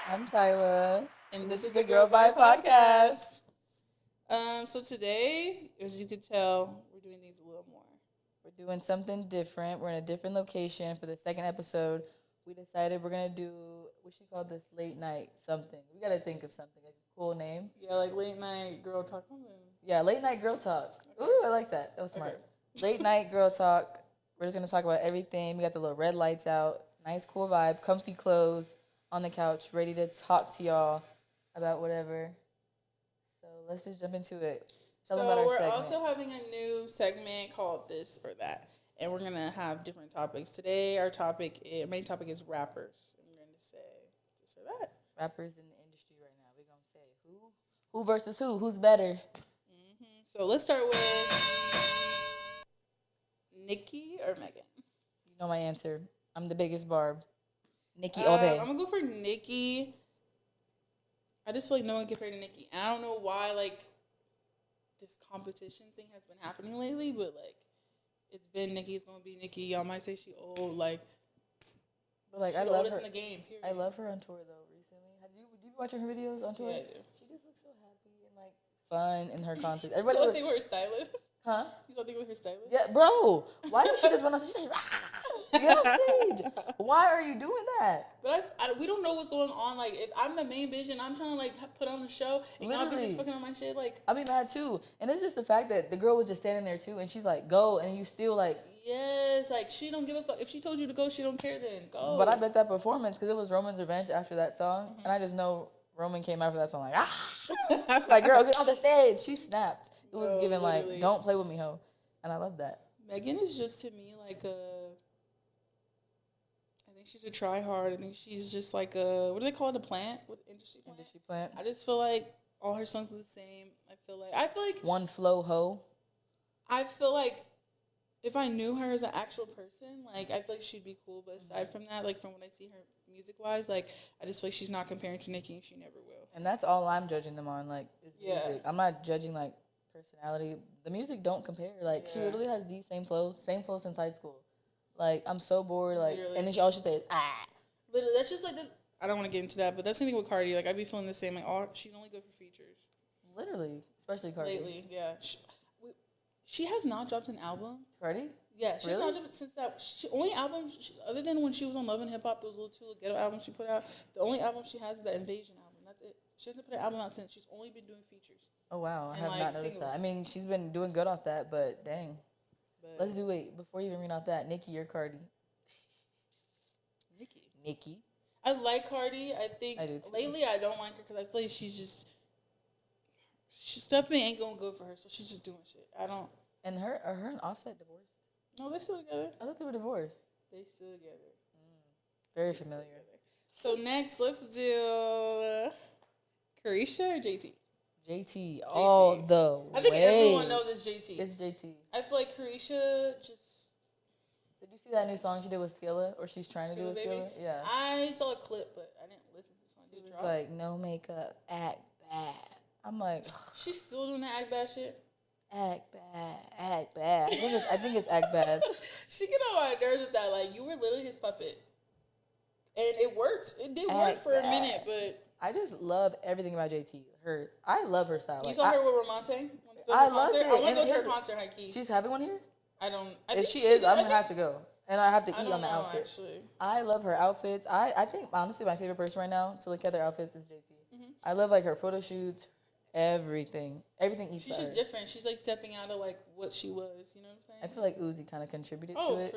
I'm Tyla. And this is a Girl Bye podcast. So today, as you can tell, we're doing these a little more. We're doing something different. We're in a different location for the second episode. We decided we're gonna do what she called this late night something. We gotta think of something, like a cool name. Yeah, like late night girl talk. Yeah, late night girl talk. Okay. Ooh, I like that. That was smart. Okay. Late night girl talk. We're just gonna talk about everything. We got the little red lights out. Nice, cool vibe. Comfy clothes on the couch, ready to talk to y'all about whatever. So let's just jump into it. Tell them about our segment. Also having a new segment called This or That. And we're going to have different topics. Today, our main topic is rappers. And we're going to say this or that. Rappers in the industry right now. We're going to say who versus who? Who's better? Mm-hmm. So let's start with Nicki or Megan. You know my answer. I'm the biggest Barb. Nicki all day. I'm going to go for Nicki. I just feel like no one compared to Nicki. I don't know why, like, this competition thing has been happening lately, but, like, it's been Nicki. It's going to be Nicki. Y'all might say she old, like, but, like, I love her in the game, period. I love her on tour, though, recently. Do you be watching her videos on tour? Yeah, I do. She just looks so happy and, like, fun in her concerts. Everybody so I think we're stylists. Huh? You don't think with her stylist? Yeah, bro. Why does she just run on stage? She's like, get on stage. Why are you doing that? But we don't know what's going on. Like, if I'm the main bitch and I'm trying to, like, put on the show, and y'all bitches fucking on my shit, like... I be mad, too. And it's just the fact that the girl was just standing there, too, and she's like, go, and you still, like... Yes, like, she don't give a fuck. If she told you to go, she don't care then. Go. But I bet that performance, because it was Roman's Revenge after that song, and I just know Roman came after that song, like, like, girl, get off the stage. She snapped. It was giving, literally. Like, don't play with me, ho. And I love that. Megan is just, to me, like I think she's a try-hard. I think she's just like what do they call it, a plant? What industry plant? Industry plant. I just feel like all her songs are the same. I feel like... One flow ho. I feel like if I knew her as an actual person, like, I feel like she'd be cool. But aside from that, like, from what I see her music-wise, like, I just feel like she's not comparing to Nicki, and she never will. And that's all I'm judging them on, like, is music. I'm not judging, like, personality. The music don't compare. Like, she literally has the same flow since high school. Like, I'm so bored. Like, literally. And then all she says, Literally, that's just like the... I don't want to get into that, but that's the thing with Cardi. Like, I be feeling the same. Like, she's only good for features. Literally, especially Cardi. Lately, yeah. She has not dropped an album. Cardi? Yeah, she's not dropped since that. Only album, other than when she was on Love and Hip Hop, those little two ghetto albums she put out. The only album she has is the Invasion album. That's it. She hasn't put an album out since. She's only been doing features. Oh, wow. I have not noticed that. I mean, she's been doing good off that, but dang. Let's do it. Before you even read off that, Nicki or Cardi? Nicki. I like Cardi. I think lately I don't like her because I feel like stuff ain't going good for her, so she's just doing shit. I don't. And her and Offset divorced? No, they're still together. I thought they were divorced. They still together. Very familiar. So next, let's do Carisha or JT? JT all the way. I think everyone knows it's JT. It's JT. I feel like Carisha just... Did you see that new song she did with Skilla? Or she's trying to do with Skilla? Yeah. I saw a clip, but I didn't listen to the song. She was like, no makeup, act bad. I'm like... She's still doing that act bad shit? Act bad, act bad. I think it's act bad. She get on my nerves with that. Like, you were literally his puppet. And it worked. It did work for a minute, but... I just love everything about JT. I love her style. You saw her with Ramonte? I love it. I want to go to her concert, high key. She's having one here? I don't... If she is, I'm going to have to go. And I have to eat on the outfit. Actually. I love her outfits. I think, honestly, my favorite person right now to look at their outfits is JT. Mm-hmm. I love, like, her photo shoots, everything. Everything eats She's just different. She's, like, stepping out of, like, what she was. You know what I'm saying? I feel like Uzi kind of contributed to it.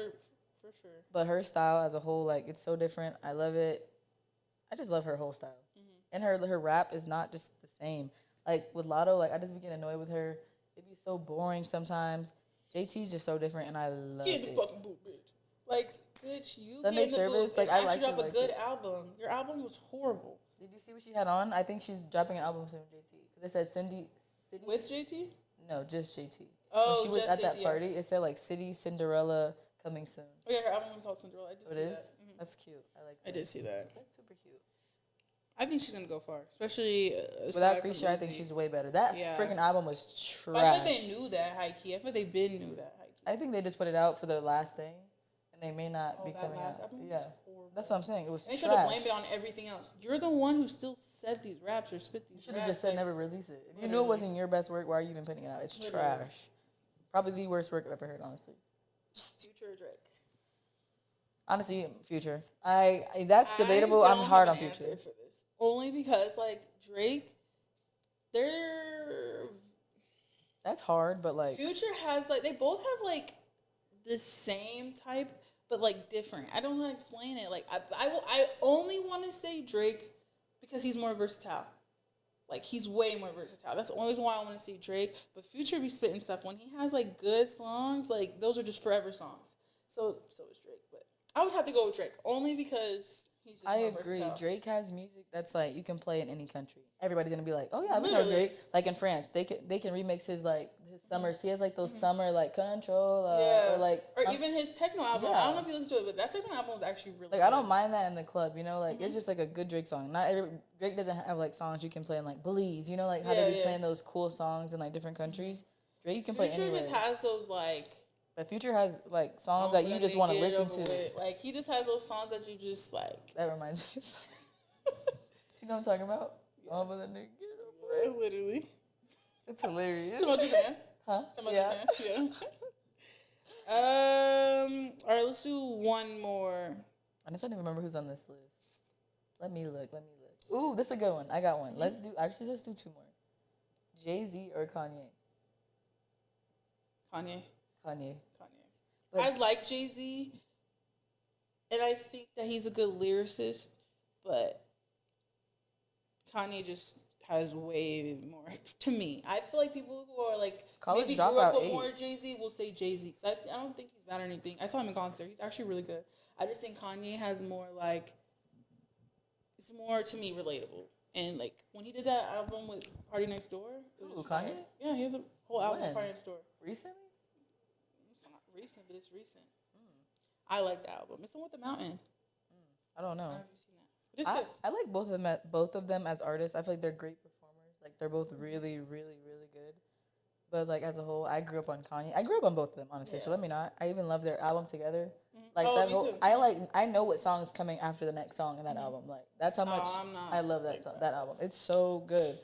For sure. But her style as a whole, like, it's so different. I love it. I just love her whole style. And her rap is not just the same. Like, with Lotto, like, I just be getting annoyed with her. It'd be so boring sometimes. JT's just so different, and I love it. Get in the fucking booth, bitch. Like, bitch, you Sunday get in the Service, booth like, I like drop a good album. Your album was horrible. Did you see what she had on? I think she's dropping an album soon with JT. Because it said City. With JT? No, just JT. Oh, when she was at that party, it said, like, City, Cinderella, coming soon. Oh, yeah, her album was called Cinderella. I did see that. Mm-hmm. That's cute. I like that. I did see that. That's super cute. I think she's gonna go far, especially without Creature. I think she's way better. That freaking album was trash. But I think they knew that high key. I think they been knew that high key. I think they just put it out for the last thing, and and they may not be that coming last out. album Yeah, was horrible. that's what I'm saying. It was And they trash. should have blamed it on everything else. You're the one who still said these raps or spit these You should raps. have just said never release it. If you knew it wasn't your best work, why are you even putting it out? It's trash. Probably the worst work I've ever heard, honestly. Future or Drake? Honestly, Future. That's debatable. I I'm don't hard have on an Future. answer for this. Only because like Drake, they're That's hard, but like Future has like they both have like the same type, but like different. I don't know how to explain it. Like I only want to say Drake because he's more versatile. Like he's way more versatile. That's the only reason why I want to see Drake. But Future be spitting stuff when he has like good songs. Like those are just forever songs. So is Drake, but I would have to go with Drake only because he's just more versatile. Drake has music that's like you can play in any country. Everybody's gonna be like, oh yeah, I know Drake. Like in France, they can remix his like his summers. He has like those summer like Control or like even his techno album. Yeah. I don't know if you listen to it, but that techno album is actually really like good. I don't mind that in the club. You know, like it's just like a good Drake song. Not every Drake doesn't have like songs you can play in like Belize. You know, like how they be playing those cool songs in like different countries. Drake you can play anywhere. Future just has those like. But Future has like songs that you just want to listen to. Like he just has those songs that you just like. That reminds me of something. You know what I'm talking about? Oh, but the nigga get away. Literally. It's hilarious. Too much Japan. Huh? Yeah. All right, let's do one more. I'm just trying to remember who's on this list. Let me look. Ooh, this is a good one. I got one. Let's do two more. Jay-Z or Kanye? Kanye. But I like Jay-Z, and I think that he's a good lyricist, but Kanye just has way more to me. I feel like people who are like College maybe grew up with more Jay-Z will say Jay-Z because I don't think he's bad or anything. I saw him in concert. He's actually really good. I just think Kanye has more like it's more to me relatable. And like when he did that album with Party Next Door, it was Kanye? Yeah, he has a whole album with Party Next Door. Recently? It's not recent, but it's recent. I like the album. It's the one with the mountain. I don't know. Have you seen that? But it's good. I like both of them as artists. I feel like they're great performers. Like they're both really, really, really good. But like as a whole, I grew up on Kanye. I grew up on both of them, honestly. Yeah. So let me not. I even love their album together. Like that whole. Too. I know what song is coming after the next song in that album. Like that's how much I love that album. It's so good.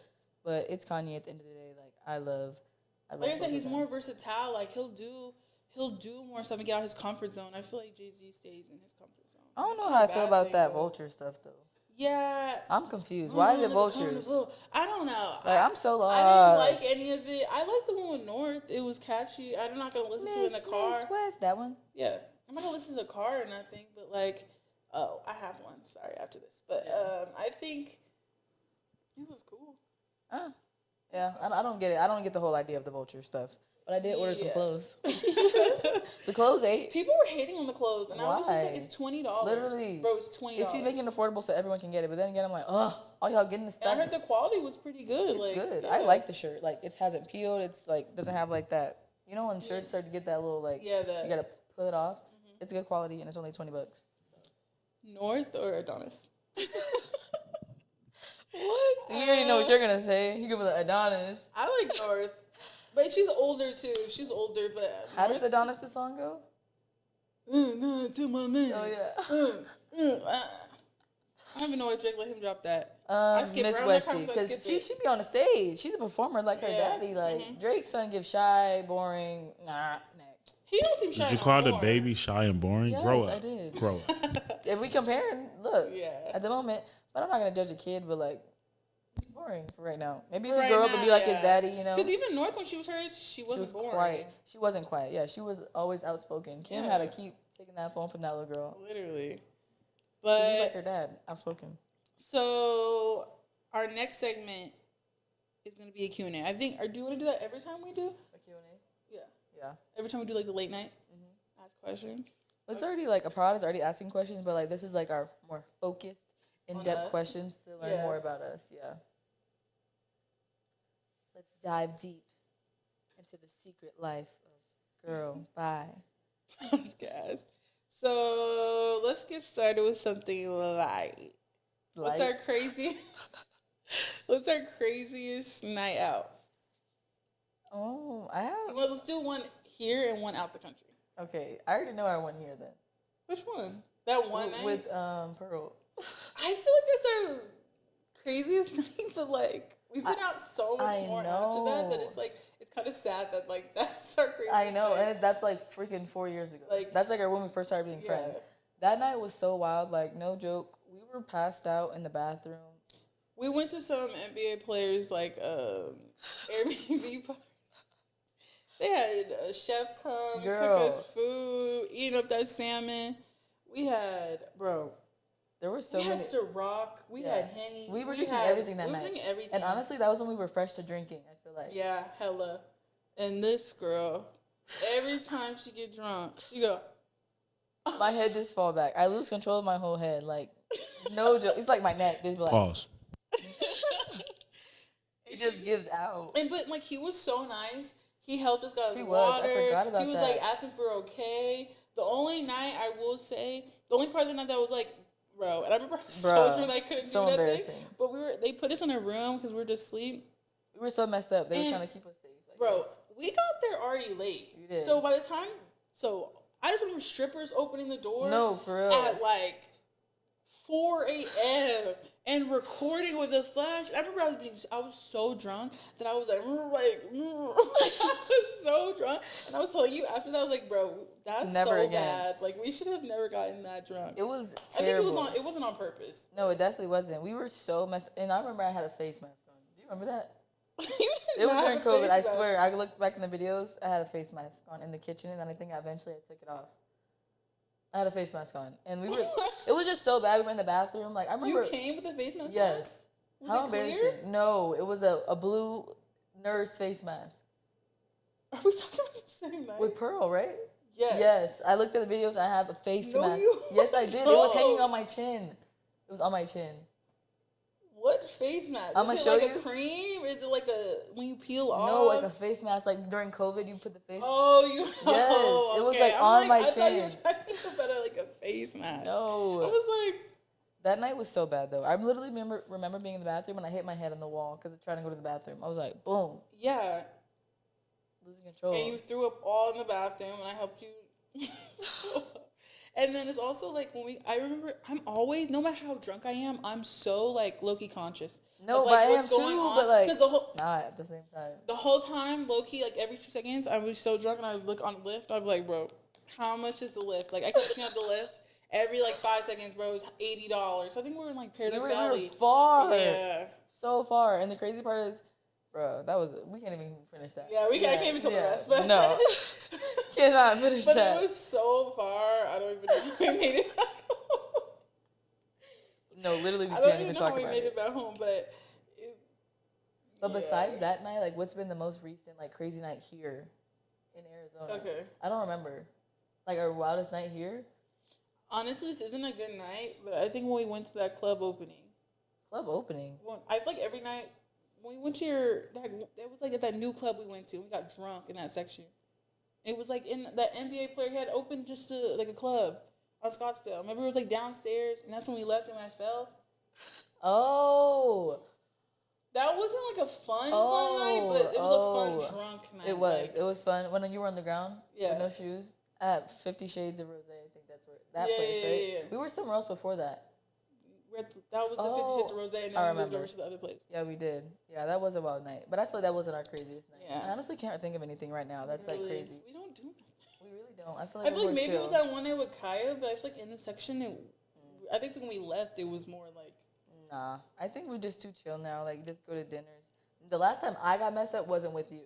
But it's Kanye at the end of the day. Like I love like I said, he's more versatile. Like he'll do more stuff and get out of his comfort zone. I feel like Jay-Z stays in his comfort zone. I don't know how I feel about that Vulture stuff though. Yeah. I'm confused. Why is it Vultures? I don't know. Like, I'm so lost. I didn't like any of it. I like the one with North. It was catchy. I'm not going to listen to it in the car. West, that one? Yeah. I'm not going to listen to the car or nothing, but like, I have one. Sorry, after this. But I think it was cool. Yeah, I don't get it. I don't get the whole idea of the Vulture stuff. But I did order some clothes. The clothes ate. People were hating on the clothes, and I was just like, it's $20. Literally. Bro, it's $20. It's making it affordable so everyone can get it. But then again, I'm like, all y'all getting this stuff. And I heard the quality was pretty good. It's good. Yeah. I like the shirt. Like, it hasn't peeled. It's like, doesn't have like that. You know when shirts start to get that little like, you got to pull it off? Mm-hmm. It's good quality, and it's only $20. North or Adonis? What? You already know what you're going to say. You give me the Adonis. I like North. But she's older too. She's older, but how does Adonis the song go? No, to my man. Oh yeah. I don't even know why Drake let him drop that. Miss Westy, because she be on the stage. She's a performer like her daddy. Like Drake's son gives shy, boring. Nah, next. He don't seem shy. Did you call the baby shy and boring? Yes, Grow up. I did. Grow up. If we comparing, look. At the moment, but I'm not gonna judge a kid, but like. Boring for right now. Maybe if he grow up and be like his daddy, you know. Because even North, when she was her age, she was boring. Quiet. She wasn't quiet. Yeah, she was always outspoken. Kim had to keep taking that phone from that little girl. Literally. But she was like her dad, outspoken. So our next segment is going to be a Q&A. I think, or do you want to do that every time we do? A Q&A? Yeah. Yeah. Every time we do like the late night? Ask questions? It's already like a prod is already asking questions, but like this is like our more focused, in-depth questions to learn more about us. Yeah. Let's dive deep into the secret life of girl. Bye. Guys. So let's get started with something light. What's our craziest? What's our craziest night out? Oh, I have. Well, let's do one here and one out the country. Okay, I already know our one here then. Which one? That one night with Pearl. I feel like that's our craziest night, but like we've been out so much more after that it's kind of sad that like that's our craziest. I know, night. and that's like freaking 4 years ago. Like that's like when we first started being friends. That night was so wild. Like no joke, we were passed out in the bathroom. We went to some NBA players like Airbnb party. They had a chef come cook us food, eating up that salmon. We had There were so many. We had Ciroc. We had Henny. We were drinking everything that night. We were drinking everything. And honestly, that was when we were fresh to drinking, I feel like. Yeah, hella. And this girl, every time she get drunk, she go. My head just fall back. I lose control of my whole head. Like, no joke. It's like my neck. Just like, pause. It just gives out. But like he was so nice. He helped us get his I water. forgot about he was that. like asking for okay. The only night I will say, the only part of the night that was like, bro, and I remember I was so drunk I couldn't do embarrassing. Thing, but they put us in a room because we were just asleep. We were so messed up. They were trying to keep us safe. We got there already late. You did. So by the time, I just remember strippers opening the door. No, for real. At like 4 a.m. and recording with a flash. I remember I was so drunk that I was like, I was so drunk. And I was telling you after that, I was like, bro, that's never so again. Bad. Like, we should have never gotten that drunk. It was terrible. I think it wasn't on purpose. No, it definitely wasn't. We were so messed. And I remember I had a face mask on. Do you remember that? It was during COVID. I swear. I looked back in the videos. I had a face mask on in the kitchen, and then I think eventually I took it off. I had a face mask on, and we were. It was just so bad. We were in the bathroom. Like I remember. You came with a face mask. Yes. On? Was it clear? No, it was a blue nurse face mask. Are we talking about the same night? With Pearl, right? Yes. Yes. I looked at the videos. I have a face mask. Yes, I did. It was hanging on my chin. It was on my chin. What face mask? Is it like a cream? Is it like when you peel off? No, like a face mask. Like during COVID, you put the face. Oh, you. Yes, okay. it was like on my chin. I thought you were talking about like a face mask. No, I was like. That night was so bad though. I literally remember being in the bathroom and I hit my head on the wall because I was trying to go to the bathroom. I was like, boom. Yeah. Losing control. And you threw up all in the bathroom, and I helped you. And then it's also like I remember I'm always, no matter how drunk I am, I'm so like low-key conscious. No, of, like, but I am what's going too, on. but like, not at the same time. The whole time, low-key, like every 2 seconds, I was so drunk and I would look on the lift. I'd be like, bro, how much is the lift? Like I kept looking at the lift. Every like 5 seconds, bro, it was $80. I think we were in like Paradise Valley. We were far. Yeah. So far. And the crazy part is, bro, we can't even finish that. Yeah, I can't even tell the rest. But no. Cannot finish that. But it was so far. I don't even know how we made it back home. No, literally, we can't even talk about it. I don't even know how we made it back home, but... But besides that night, like, what's been the most recent, like, crazy night here in Arizona? Okay. I don't remember. Like, our wildest night here? Honestly, this isn't a good night, but I think when we went to that club opening. Club opening? I feel like every night, when we went to it was like at that new club we went to, we got drunk in that section. It was like in that NBA player had opened just like a club on Scottsdale. Remember, it was like downstairs, and that's when we left and I fell. Oh. That wasn't like a fun night, but it was a fun drunk night. It was. It was fun. When you were on the ground with no shoes at 50 Shades of Rose, I think that's where that place, right? Yeah. We were somewhere else before that. That was the 50 Shades of Rose, and then we moved over to the other place. Yeah, we did. Yeah, that was a wild night. But I feel like that wasn't our craziest night. Yeah. I honestly can't think of anything right now that's like crazy. We don't do nothing. We really don't. I feel like maybe it was that one night with Kaya, but I feel like in the section, I think when we left, it was more like... Nah, I think we're just too chill now. Like, just go to dinners. The last time I got messed up wasn't with you.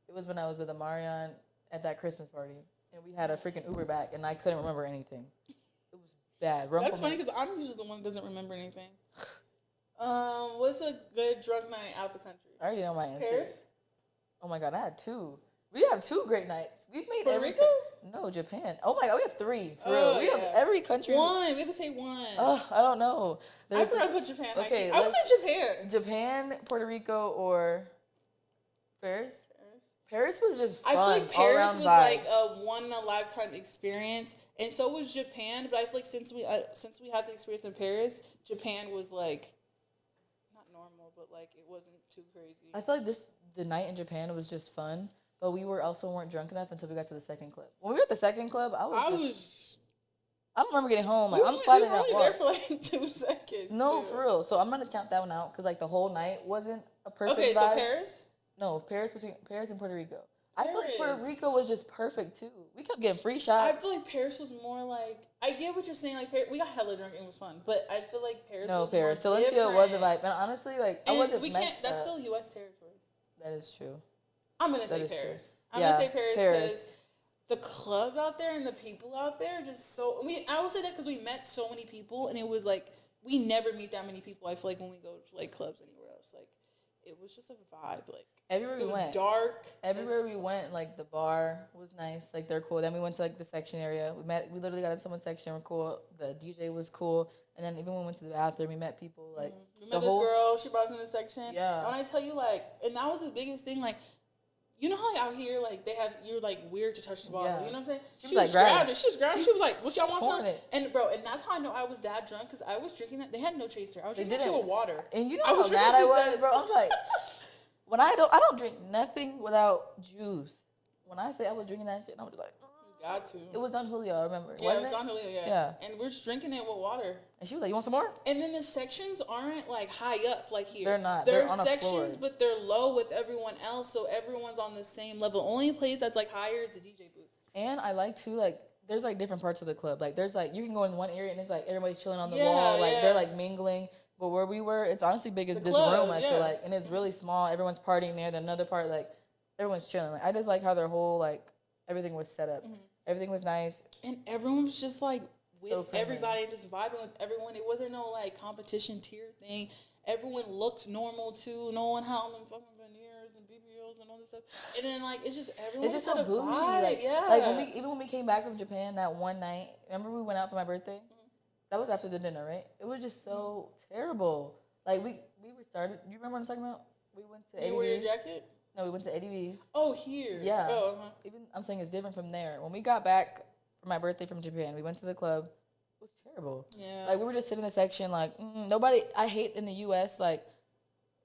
It was when I was with Amarion at that Christmas party. And we had a freaking Uber back, and I couldn't remember anything. It was bad. That's funny, because I'm usually the one that doesn't remember anything. What's a good drunk night out the country? I already know my answer. Paris? Oh, my God, I had 2. We have 2 great nights. We've made Puerto Rico? No, Japan. Oh, my God, we have 3. For real. We have every country. One. We have to say one. Oh, I don't know. I forgot to put Japan. Okay, I would say Japan. Japan, Puerto Rico, or Paris? Paris was just fun. I feel like Paris was like a one-in-a-lifetime experience, and so was Japan. But I feel like since we had the experience in Paris, Japan was like not normal, but like it wasn't too crazy. I feel like the night in Japan was just fun, but we weren't drunk enough until we got to the second club. When we were at the second club, I was I don't remember getting home. Like, We I'm were sliding only that there walk. for like 2 seconds. No, too. for real. So I'm gonna count that one out because like the whole night wasn't a perfect Okay, vibe. so Paris? No, Paris and Puerto Rico. I feel like Puerto Paris. Rico was just perfect too. We kept getting free I shots. feel like Paris was more like, I get what you're saying. Like, we got hella drunk and it was fun, but I feel like Paris. No, was Paris. More Silencio was a different. vibe, and honestly, like I And wasn't we messed can't. That's up. still U.S. territory. That is true. I'm gonna That say is true. Paris. I'm Yeah, gonna say Paris Paris. because the club out there and the people out there are just so. I will say that because we met so many people, and it was like we never meet that many people. I feel like when we go to like clubs anywhere else, like it was just a vibe. Like Everywhere it we was went, dark. everywhere we went, like the bar was nice. Like they're cool. Then we went to like the section area. We literally got in someone's section. We're cool. The DJ was cool. And then even when we went to the bathroom, we met people like We met this girl. She brought us in the section. Yeah. And when I tell you, like, and that was the biggest thing. Like, you know how like, out here, like you're like weird to touch the bottle. Yeah. You know what I'm saying? She She was, just like, grabbed it. She just grabbed it. She was like, "What y'all want pouring some?" it. And bro, and that's how I know I was that drunk because I was drinking that. They had no chaser. I was They drinking that shit didn't. with water. And you know I how was mad I drinking was, that- bro. I'm like, when I don't drink nothing without juice. When I say I was drinking that shit, I was like, Got to. it was Don Julio, I remember. Yeah, it Wasn't was Don Julio, yeah. Yeah. And we're just drinking it with water. And she was like, you want some more? And then the sections aren't like high up like here. They're not. They're They're on a sections, floor. but they're low with everyone else, so everyone's on the same level. Only place that's like higher is the DJ booth. And I like to like there's like different parts of the club. Like there's like you can go in one area and it's like everybody's chilling on the Yeah, wall, like yeah. they're like mingling. But where we were, it's honestly big as The this club, room, I yeah. feel like. And it's really small. Everyone's partying there. Then another part, like everyone's chilling. Like I just like how their whole like everything was set up. Everything was nice. And everyone was just like with So friendly. everybody and just vibing with everyone. It wasn't no like competition tier thing. Everyone looked normal too. No one had on them fucking veneers and BBLs and all this stuff. And then like it's just everyone It's just had so a bougie. vibe. Like, yeah. like when we came back from Japan that one night, remember we went out for my birthday? That was after the dinner, right? It was just so terrible. Like we started. You remember what I'm talking about? We went to. You wear your ADVs. jacket? No, we went to ADVs. Oh, here. Yeah. Oh, uh-huh. Even I'm saying it's different from there. When we got back for my birthday from Japan, we went to the club. It was terrible. Yeah. Like we were just sitting in the section, like nobody. I hate in the U.S. like,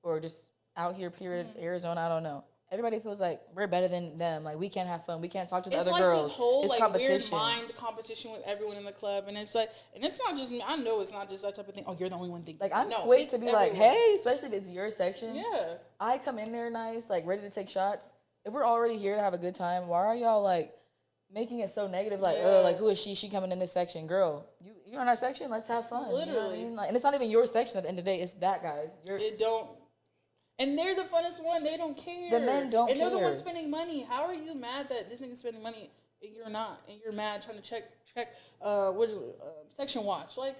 or just out here, period, Arizona. I don't know. Everybody feels like we're better than them. Like we can't have fun. We can't talk to the It's other like girls. this whole It's like competition. weird mind competition with everyone in the club, and it's like, and it's not just me. I know it's not just that type of thing. Oh, you're the only one thinking. Like I'm no, quick it's to be everyone. like, hey, especially if it's your section. Yeah. I come in there nice, like ready to take shots. If we're already here to have a good time, why are y'all like making it so negative? Like, Yeah. like who is she? She coming in this section, girl. You're in our section. Let's have fun. You know what I Literally. mean? Like, and it's not even your section at the end of the day. It's that guy's. It don't. And they're the funnest one. They don't care. The men don't And they're the care. ones spending money. How are you mad that this nigga's spending money and you're not? And you're mad trying to check what is it, section watch. Like,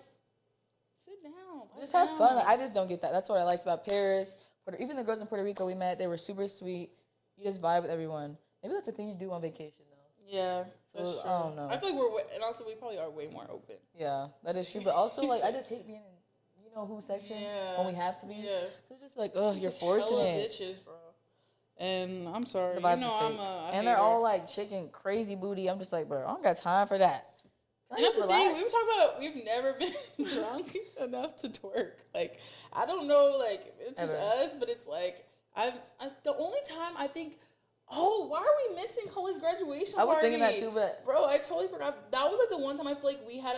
sit down. pipe Just have down. fun. Like, I just don't get that. That's what I liked about Paris. Even the girls in Puerto Rico we met, they were super sweet. You just vibe with everyone. Maybe that's the thing you do on vacation, though. Yeah, that's So, true. I don't know. I feel like and also we probably are way more open. Yeah, that is true. But also, like, I just hate being in, you know, who section Yeah. when we have to be. Yeah. It's just like, oh, Just you're forcing hella it. bitches, bro. And I'm sorry. The You vibes know are I'm fake. a And they're all like shaking crazy booty. I'm just like, bro, I don't got time for that. Can I And that's just the thing. relax? We were talking about we've never been drunk enough to twerk. Like I don't know, like it's just Ever. us, but it's like the only time I think, oh, why are we missing Cole's graduation I was party? thinking that too, but Bro, I totally forgot. That was like the one time I feel like we had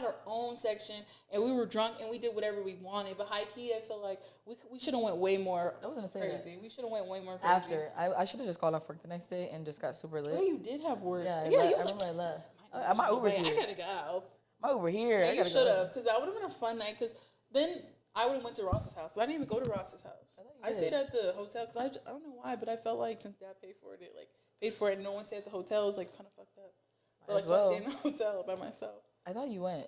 our own section and we were drunk and we did whatever we wanted. But high key, I feel like we should have went way more I was gonna say that. crazy. We should have went way more crazy. After I should have just called off work the next day and just got super lit. Oh, you did have work. Yeah, Yeah, I you was remember like, I left. "My My Uber's I here. gotta go. My Uber here. Yeah, I you gotta should go. have, because that would have been a fun night. Because then I would have went to Ross's house. 'Cause I didn't even go to Ross's house. I thought you I stayed did. at the hotel because I don't know why, but I felt like since Dad paid for it, and no one stayed at the hotel, it was like kind of fucked up. But like, as so I well. stayed in the hotel by myself. I thought you went.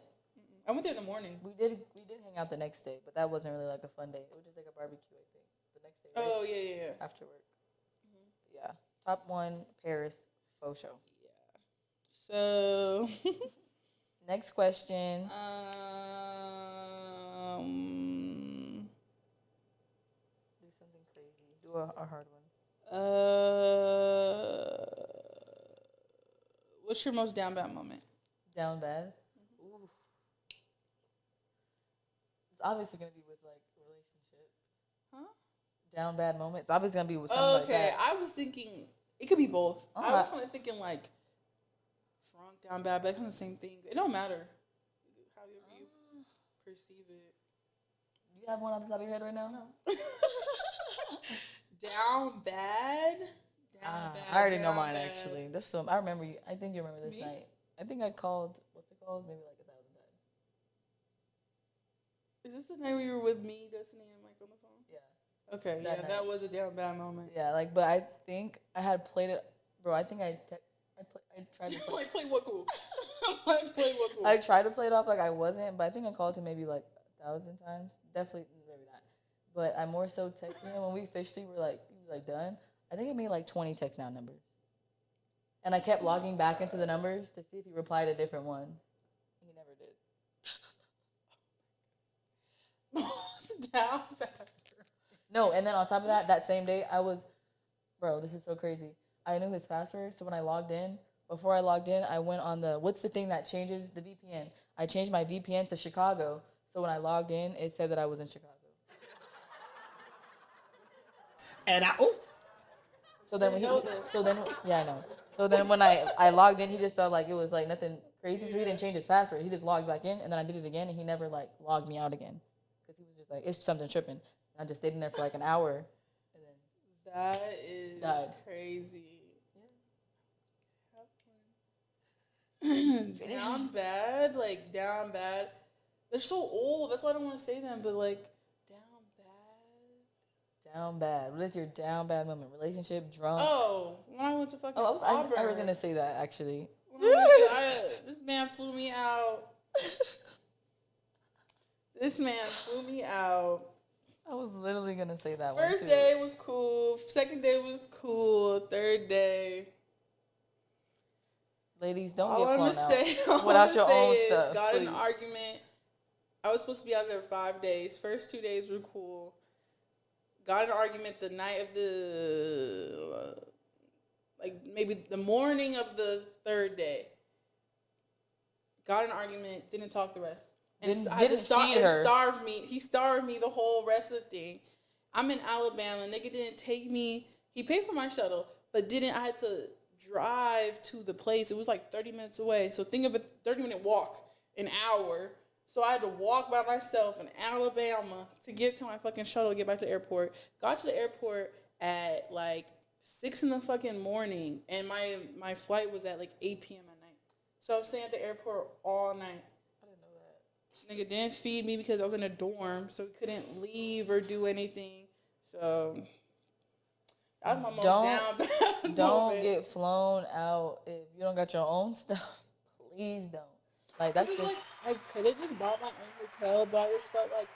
I went there in the morning. We did hang out the next day, but that wasn't really like a fun day. It was just like a barbecue, I think. The next day, right? Oh yeah. After work. Yeah. Top one, Paris, faux show. So, Next question. Do something crazy. Do a hard one. What's your most down bad moment? Down bad. Ooh. It's obviously gonna be with like relationship. Huh? Down bad moment. It's obviously gonna be with something like Okay, that. I was thinking it could be both. I was Uh-huh. kind of thinking like drunk down bad, but it's the same thing. It don't matter how you perceive it. Do you have one off the top of your head right now? No. Down bad. Down bad. I already know down mine bad. actually. This some. I remember you. I think you remember this Me? night. I think I called. What's it called? Maybe like 1,000 times. Is this the night where you were with me, Destiny, and Mike on the phone? Yeah. Okay, That yeah, night. that was a down bad moment. Yeah, like, but I think I had played it, bro. I think I tried to I'm play. like, play what cool? I'm like, play what cool? I tried to play it off like I wasn't, but I think I called him maybe like 1,000 times. Definitely, maybe not. But I more so texted him when we officially were like, he was like done. I think I made like 20 text now numbers, and I kept logging back into the numbers to see if he replied a different one. He never did. It's down bad. No, and then on top of that, that same day I was, bro, this is so crazy. I knew his password, so when I logged in, before I logged in, I went on the, what's the thing that changes the VPN? I changed my VPN to Chicago, so when I logged in, it said that I was in Chicago. And So then when yeah, I know. So then when I logged in, he just thought like it was like nothing crazy, so he didn't change his password. He just logged back in, and then I did it again, and he never like logged me out again, because he was just like, it's something tripping. And I just stayed in there for like an hour, and then That is died. crazy. Yeah. Down bad, like down bad. They're so old. That's why I don't want to say them. But like down bad. Down bad. What is your down bad moment? Relationship, drunk. Oh, when I went to fucking I Auburn. was gonna say that actually. This man flew me out. This man flew me out. I was literally gonna say that one. First day was cool. Second day was cool. Third day. Ladies, don't All get I'm flown gonna out say, all without I'm your gonna own say is, stuff. got in Please. an argument. I was supposed to be out there 5 days. First 2 days were cool. Got in an argument the night of the, like maybe the morning of the third day. Got in an argument. Didn't talk the rest. And Didn't feed her. Starved me. He starved me the whole rest of the thing. I'm in Alabama. Nigga didn't take me. He paid for my shuttle, but didn't. I had to drive to the place. It was like 30 minutes away. So think of a 30-minute walk, an hour. So I had to walk by myself in Alabama to get to my fucking shuttle to get back to the airport. Got to the airport at like 6 in the fucking morning, and my flight was at like 8 p.m. at night. So I was staying at the airport all night. Nigga didn't feed me because I was in a dorm, so we couldn't leave or do anything. So that was my most down bad Don't moment. get flown out if you don't got your own stuff. Please don't. Like that's It's just like I could have just bought my own hotel, but I just felt like,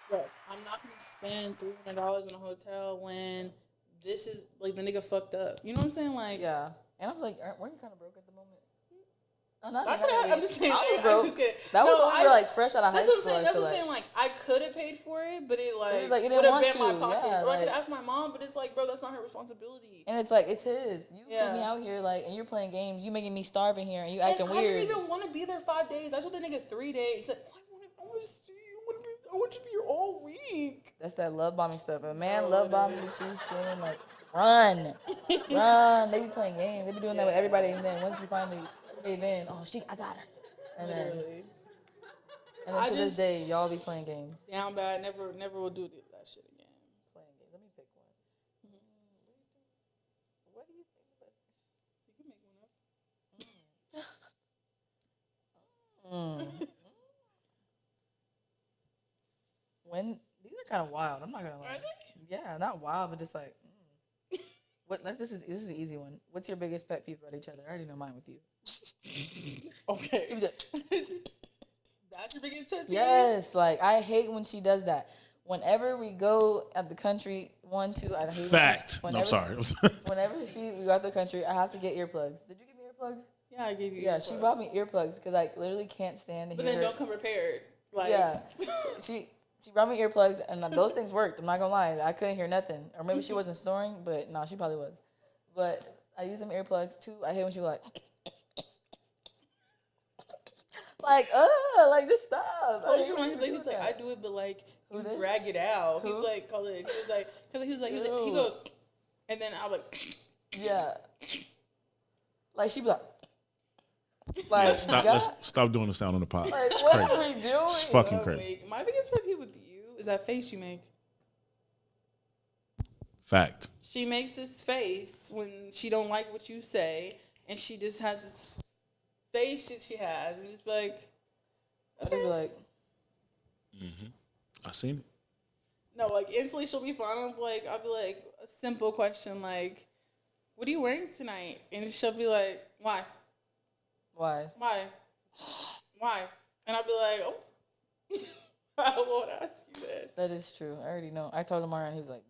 bro, I'm not gonna spend $300 on a hotel when this is like the nigga fucked up. You know what I'm saying? Like, yeah. And I was like, weren't you kind of broke at the moment? No, not I really. I'm just saying. I was I'm broke. just kidding. That was No, when we were like fresh out of high That's school. what I'm saying. That's what I'm like, saying. Like I could have paid for it, but it was like like, you didn't would have want been my to, pockets, yeah, or I could like- ask my mom. But it's like, bro, that's not her responsibility. and it's like it's his. You Yeah. put me out here like, and you're playing games. You making me starving here, and you And acting I weird. didn't even want to be there 5 days. I told the nigga 3 days. He said, I want to see you. I want you to be here all week. That's that love bombing stuff. A man No, love it bombing is. you too soon. Like run, run. They be playing games. They be doing that with everybody, and then once you finally cave in, oh shit, I got her. And then, Literally. and then I to this just- day, y'all be playing games. Down bad. Never will do that shit again. Playing games. Let me pick one. What do you think about? You can make one up. When these are kind of wild. I'm not gonna lie. Are they? Yeah, not wild, but just like. This is an easy one. What's your biggest pet peeve about each other? I already know mine with you. Okay. She was just- That's your biggest tip? Yes, like I hate when she does that. Whenever we go at the country, I hate Fact. when No, I'm sorry. Whenever we go out the country, I have to get earplugs. Did you give me earplugs? Yeah, I gave you. Yeah, she brought me earplugs because I literally can't stand to But hear then her. don't come prepared. Like, Yeah, she brought me earplugs and those things worked. I'm not gonna lie, I couldn't hear nothing, or maybe she wasn't snoring, but no, she probably was. But I use them earplugs too. I hate when she was like just stop. Oh, she was like, he's like, I do it, but like Who you did? drag it out. He Who? like call it. He was like, because he Ew. goes, and then I was like, Yeah. Like she be like, Like, Stop doing the sound on the pod. Like, It's what crazy. are we doing? It's fucking crazy. My biggest pet peeve with you is that face you make. Fact. She makes this face when she don't like what you say, and she just has this face that she has, and just like, I'd be like, I seen it. no, like instantly she'll be fine. I'll be like a simple question like, "What are you wearing tonight?" And she'll be like, "Why? why? Why? Why?" And I'll be like, "Oh, I won't ask you that." That is true. I already know. I told him and he was like,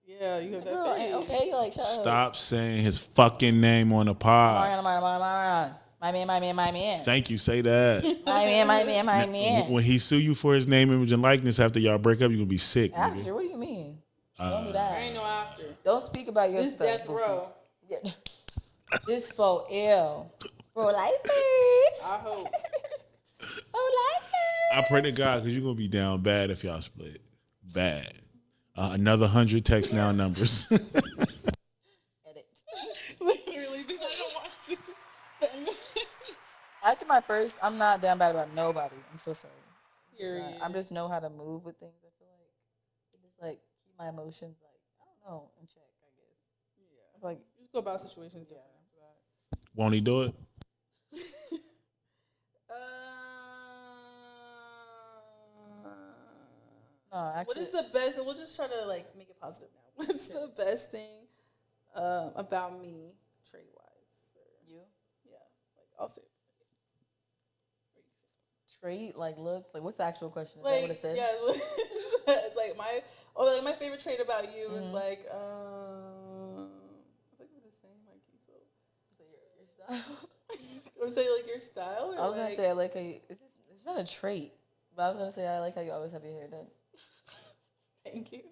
Yeah, you have that girl, face. okay, like, shut up. Stop saying his fucking name on the pod. My man. Thank you. Say that. My man. When he sue you for his name, image, and likeness after y'all break up, you're going to be sick. After, Nigga. what do you mean? Don't do that. There ain't no after. Don't speak about your This stuff. death row. Yeah. This for ill. For lifers. I hope. I pray to God because you're going to be down bad if y'all split. Bad. Another 100 text now numbers. Edit. Literally, because I don't want to. After my first, I'm not down bad about nobody. I'm so sorry. Period. I just know how to move with things. I feel like it just like keep my emotions like I don't know in check. I guess. Yeah. Like You just go about situations different after that. Won't he do it? no, actually. What is the best? We'll just try to like make it positive now. What's the best thing about me, trait wise? You? Yeah, like I'll say. Trait, like looks, like what's the actual question? Is Like, that what it said? yeah, it's like my my favorite trait about you is like I think we're the same, like you. So Your style. I would say like your style. Or I was like, gonna say I like how you. It's not a trait, but I was gonna say I like how you always have your hair done. Thank you.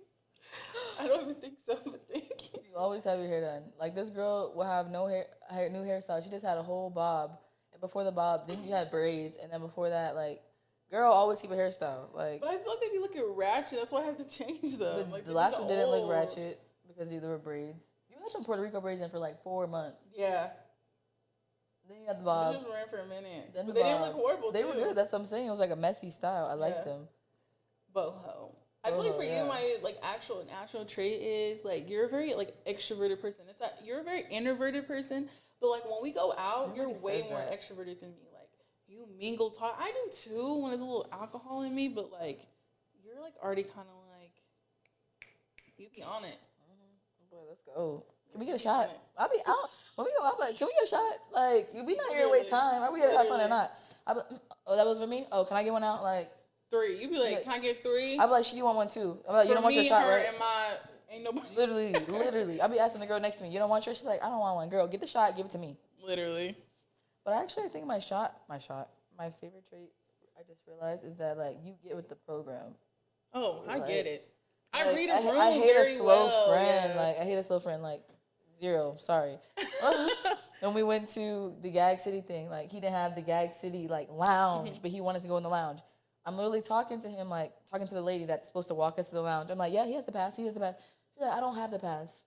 I don't even think so, but thank you. You always have your hair done. Like this girl will have no new hairstyle. She just had a whole bob, and before the bob, then you had braids, and then before that, like, girl always keep a hairstyle. Like, But I feel like they be looking ratchet. That's why I have to change them. but Like, the last one didn't look ratchet because they were braids. You had some Puerto Rico braids in for like 4 months. Yeah. Then you had the They bob. just ran for a minute. Then But the they didn't bob. look horrible, They too. were good. That's what I'm saying. It was like a messy style. I liked Yeah. them. Boho. I feel like for Yeah. you, my like actual trait is like you're a very like extroverted person. It's that you're a very introverted person, but like when we go out, you're way says more that. extroverted than me. Like you mingle, talk. I do too when there's a little alcohol in me, but like you're like already kind of like you be on it. Boy, let's go. Can we get a shot? I'll be out. When we go out, like, can we get a shot? Like, we not here to waste time. Are we here to have fun or not? Oh, that was for me? Oh, can I get one out? Like, 3. You be like, can I get 3? I'll be like, you want one too? I'm like, you don't want your shot, her, right? and my ain't nobody. Literally. I'll be asking the girl next to me, you don't want yours? She's like, I don't want one. Girl, get the shot, give it to me. Literally. But actually, I think my favorite trait, I just realized, is that, like, you get with the program. Oh, I Like, get it. I Like, read a room I hate very a slow well. friend. Yeah. Like, I hate a slow friend. Like, 0. Sorry. When we went to the Gag City thing, like, he didn't have the Gag City, like, lounge, but he wanted to go in the lounge. I'm literally talking to him, like, talking to the lady that's supposed to walk us to the lounge. I'm like, yeah, he has the pass. She's like, I don't have the pass.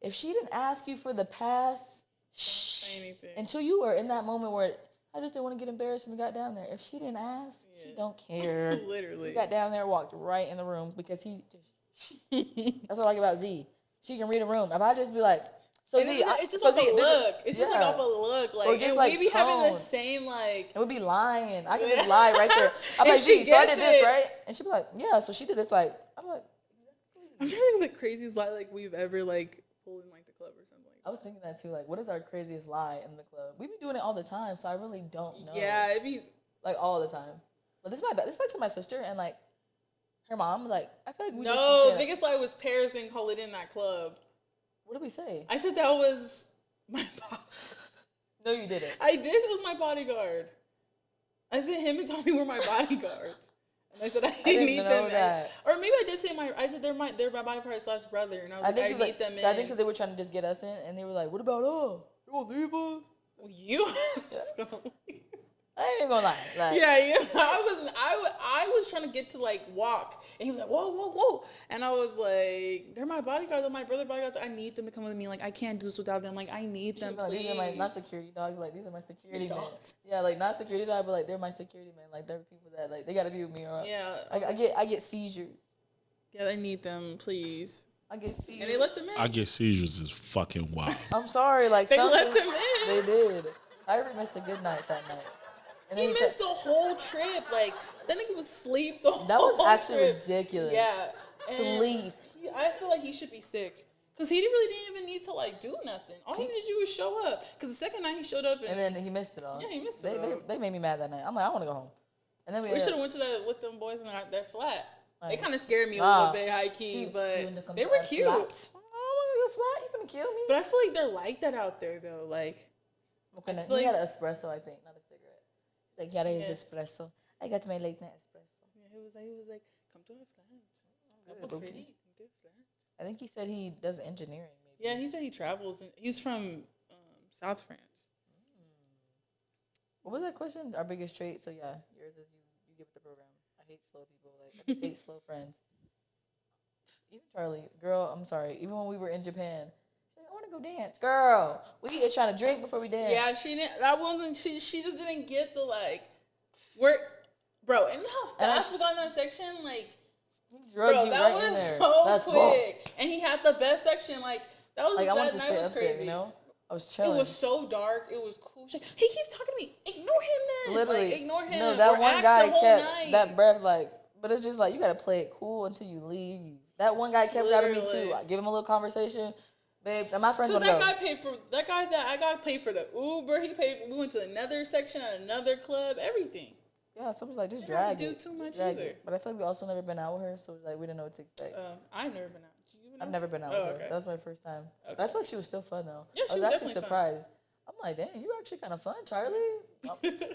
If she didn't ask you for the pass, Say anything. until you were in that moment where I just didn't want to get embarrassed when we got down there. If she didn't ask, she don't care. Literally. We got down there, walked right in the room because he just. That's what I like about Z. She can read a room. If I just be like, so And Z, it's just off a look. It's just like yeah. off a look. Or Like, just, and like, we be having the tone. same like. it would be lying. I can just lie right there. I'm And like, she Z, so I gets did this, it. right? And she'd be like, yeah, so she did this, like, I'm like, I'm trying to think of the craziest lie like we've ever like pulled in like the club or something. I was thinking that too. Like, what is our craziest lie in the club? We be doing it all the time, so I really don't know. Yeah, it'd be. Like, all the time. But this is this is like to my sister and, like, her mom. Like, I feel like we No, just the be biggest lie was Paris didn't call it in that club. What did we say? I said that was my body. No, you didn't. I did. It was my bodyguard. I said him and Tommy were my bodyguards. And I said I didn't need know them. that. Or maybe I did say I said they're my bodyguard / brother. And I was like, I need them in. I think because they were trying to just get us in, and they were like, "What about us? You gonna leave us?" Well, you just gonna leave. I ain't even gonna lie. Like, Yeah. I was trying trying to get to like walk, and he was like, whoa, whoa, whoa, and I was like, they're my bodyguards, they're my brother bodyguards. I need them to come with me. Like I can't do this without them. Like I need them. Like, please. these are my not security dogs. Like these are my security men. Dogs. Yeah, like not security dog, but like they're my security men. Like they're people that like they gotta be with me or Yeah. I get seizures. Yeah, I need them, please. I get seizures. And they let them in. I get seizures is fucking wild. I'm sorry, like They let them in. They did. Tyree missed a good night that night. And He then missed the whole trip. Like that nigga was asleep the whole That was actually trip. ridiculous. Yeah. And Sleep. I feel like he should be sick. Because he really didn't even need to, like, do nothing. All he needed to do was show up. Because the second night he showed up. And then he missed it all. Yeah, he missed it all. They made me mad that night. I'm like, I want to go home. And then We should have went to that with them boys in their flat. They kind of scared me a Nah. little bit, high key, but they to were our cute. flat. I don't want to go flat. You gonna kill me? But I feel like they're like that out there, though. Like, Okay, feel he like- had an espresso, I think, not a cigarette. He's like, yeah, his espresso. I got my late night espresso. yeah, he was like, come to our flat. Good, Come okay. pretty. Come to our flat. I think he said he does engineering. Maybe. Yeah, he said he travels. And he's from South France. What was that question? Our biggest trait. So yeah, yours is you give it the program. I hate slow people. Like I just hate slow friends. Even Charlie, girl, I'm sorry. Even when we were in Japan, she's like, I want to go dance, girl. We is trying to drink before we dance. Yeah, she didn't. That wasn't. She just didn't get the like. We're, bro. And how fast we got in that section, like. He drugged Bro, you that right was in there. so That's quick. bull. And he had the best section. Like, that was Like just, I wanted that to night stay was up crazy. there, you know. I was It chilling. was so dark. It was cool. He keeps talking to me. Ignore him then. Literally, Like, ignore him. no, that Or one act guy the whole kept night. that breath like, but it's just like you gotta play it cool until you leave. That one guy kept grabbing me too. Literally. I give him a little conversation, babe. And my friends Because want to that go. guy paid for, that guy that I got paid for the Uber. He paid for, we went to another section at another club, everything. Yeah, so it was like just Didn't have drag to it. do too much Just drag either. it. But I feel like we also never been out with her, so it was like we didn't know what to expect. I've never been out. You been I've out? never been out Oh, with her. okay. That was my first time. Okay. But I feel like she was still fun though. Yeah, I she was was actually definitely fun. surprised. I'm like, dang, you actually kind of fun, Charlie.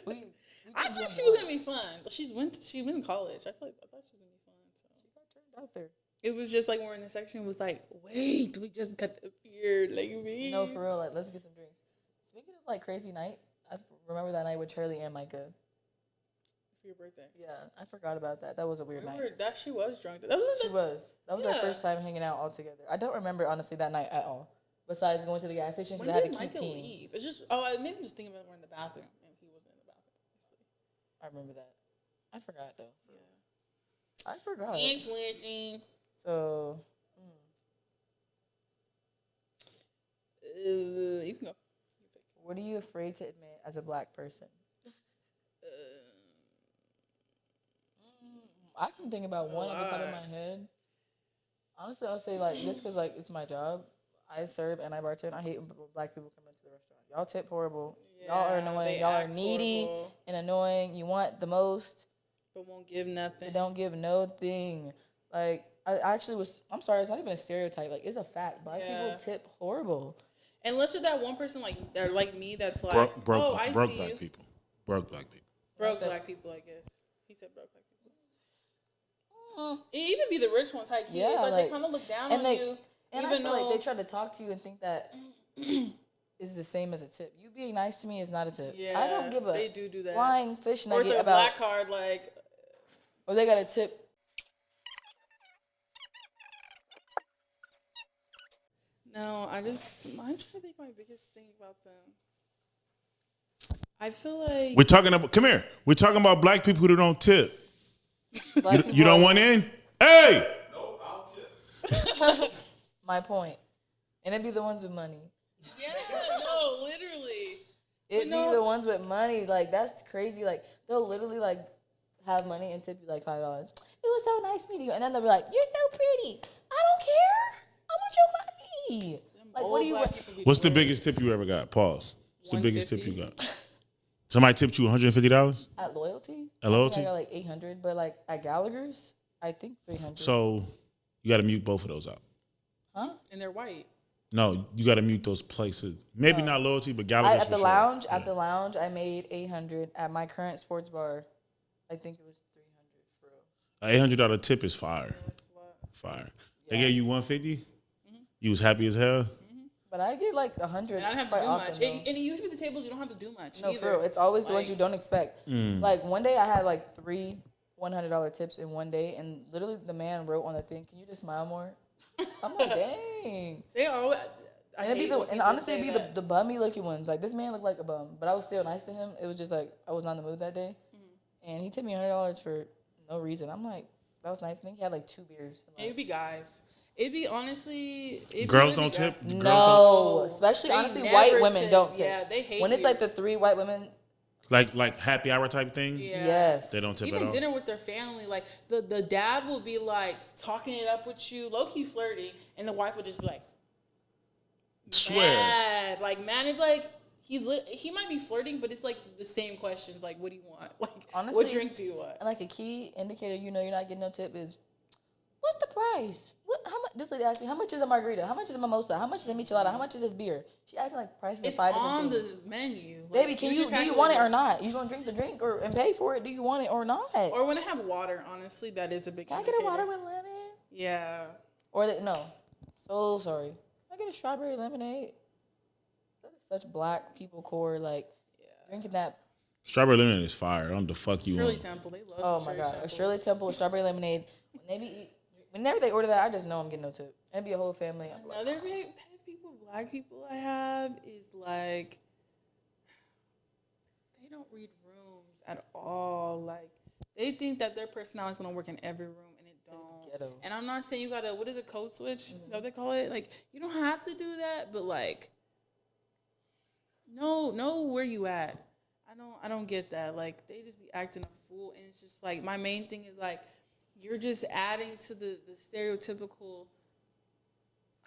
we I did thought jump she was on. gonna be fun, but she went to college. I thought she was gonna be fun. So. She got turned out there. It was just like we're in the section. Was like, wait, we just got appeared like me. No, for real. Like, let's get some drinks. Speaking of like crazy night, I remember that night with Charlie and Micah. For your birthday. Yeah, I forgot about that. That was a weird night. She was drunk. That was. She was. That was our Yeah. first time hanging out all together. I don't remember honestly that night at all. Besides going to the gas station When because I did had to keep Micah peeing. leave? It's just. Oh, maybe I'm just thinking about we're in the bathroom and he wasn't in the bathroom. I remember that. I forgot though. Yeah. I forgot. Thanks, Winnie. So, You can go. what are you afraid to admit as a black person? I can think about one at the top of my head. Honestly, I'll say like just because like it's my job. I serve and I bartend. I hate when black people come into the restaurant. Y'all tip horrible. Y'all are Yeah, annoying. they Y'all are act needy horrible, and annoying. You want the most. but won't give They nothing. don't give no thing. Like I actually was. I'm sorry. It's not even a stereotype. Like it's a fact. Black Yeah. people tip horrible. And let's just that one person like they're like me that's like, Broke I black see you. people. Broke black people. Broke said- black people, I guess. He said broke black people. It even be the rich ones, high key. Yeah, It's like like- they kind of look down and on they- you, And I even feel though like they try to talk to you and think that is the same as a tip. You being nice to me is not a tip. I don't give a they do that. flying fish Or it's nugget like a about, black card, like or they got a tip. no. I'm trying to think my biggest thing about them. I feel like We're talking about. Come here. We're talking about black people who don't tip. Black You people don't are- want in? Hey. My point. And it'd be the ones with money. yeah, no, literally. It'd no- be the ones with money. Like that's crazy. Like they'll literally like have money and tip you like $5. It was so nice meeting you, and then they'll be like, "You're so pretty. I don't care. I want your money." Like what do you? What's the biggest tip you ever got? Pause. What's the biggest tip you 150. got? Somebody tipped you $150? At loyalty? At loyalty? I got like 800, but like at Gallagher's, I think 300. So you got to mute both of those out. huh? And they're white. No, you got to mute those places. Maybe not loyalty, but Gallagher's At the for lounge, sure. at the lounge, I made 800. At my current sports bar, I think it was 300 for real. A $800 tip is fire. Fire. They gave you $150. You was happy as hell. But I get like 100. And I didn't have to quite do often, much. though. And usually the tables you don't have to do much. No, either. for real. It's always the ones you don't expect. Like one day I had like 3 $100 tips in one day, and literally the man wrote on the thing, "Can you just smile more?" I'm like, dang. They are. And honestly, it'd be the bummy looking ones. Like, this man looked like a bum, but I was still nice to him. It was just like I was not in the mood that day, and he tipped me $100 for no reason. I'm like, that was nice. I think he had like 2 beers. It'd be guys. It'd be honestly. Girls don't tip. No, especially honestly, white women don't tip. Yeah, they hate when it's like the 3 white women. Like happy hour type thing. Yeah. Yes, they don't tip Even at all. dinner with their family, like the dad will be like talking it up with you, low key flirty, and the wife will just be like, swear, mad, like mad, and like he might be flirting, but it's like the same questions, like what do you want, like honestly, what drink do you want? And like a key indicator, you know, you're not getting no tip is, what's the price? How much? This lady asked me, how much is a margarita? How much is a mimosa? How much is a michelada? How much is this beer? She acting like prices of 5 different things. It's on the menu. Like, baby, do you want it or not? You gonna drink the drink and pay for it? Do you want it or not? Or when I have water, honestly, that is a big. Can I get a water with lemon? Yeah. Or no. So sorry. Can I get a strawberry lemonade? That is such black people core, like drinking that. Strawberry lemonade is fire. I don't know the fuck you Shirley want. Temple, they love. Oh my god, a Shirley Temple strawberry lemonade. Whenever they order that, I just know I'm getting no tip. It'd be a whole family. Another big pet people, black people I have is like they don't read rooms at all. Like they think that their personality is gonna work in every room, and it don't. Ghetto. And I'm not saying you gotta, what is it, code switch? Is that what they call it? Like you don't have to do that, but like know where you at. I don't get that. Like they just be acting a fool, and it's just like my main thing is like you're just adding to the stereotypical